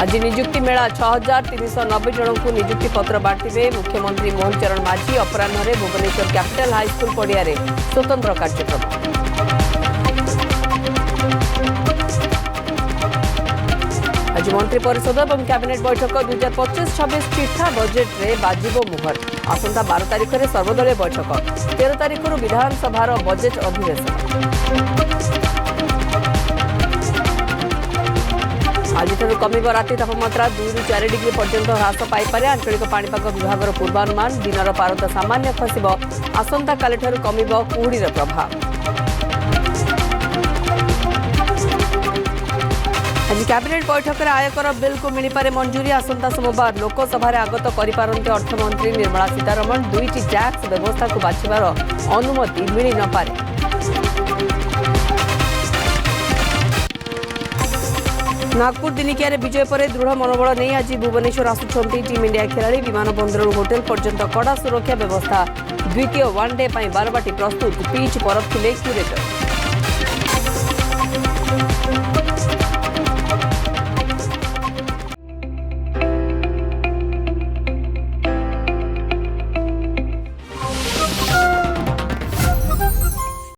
आज निजुक्ति मेला 6390 जन को निजुक्ति पत्र बांटे मुख्यमंत्री मोहन चरण माझी अपराह्न भुवनेश्वर कैपिटल हाईस्कल पड़िया स्वतंत्र कार्यक्रम। आज मंत्रिपरिषद और कैबिनेट बैठक 2025-26 चिठा बजेट रे बाजिबो मुहर। आसंता 12 तारिख में सर्वदलीय बैठक 13 तारिख विधानसभार बजेट अधिवेशन। आज कमिब राति तापमात्रा 2 ରୁ 4 डिग्री पर्यंत ह्रास पाइपे। आंचलिक पाणीपाग विभाग पूर्वानुमान दिन पारद सामान्य खसिब। आसंता काली कमिब कुहुड़ीर प्रभाव। आज कैबिनेट बैठक में आयकर बिल को मिलपारे मंजूरी। आसंता सोमवार लोकसभा आगत करिपारन्ते अर्थमंत्री निर्मला सीतारमण 2टी टैक्स व्यवस्था को बाछिबार अनुमति मिल न पारे। नागपुर दिनिकिया विजय पर दृढ़ मनोबल नहीं आज भुवनेश्वर आसुछंती टीम इंडिया खेलाड़ी। विमान बंदर होटेल पर्यंत कड़ा सुरक्षा व्यवस्था। द्वितीय वनडे बारबाटी प्रस्तुत पिच परखिले क्यूरेटर।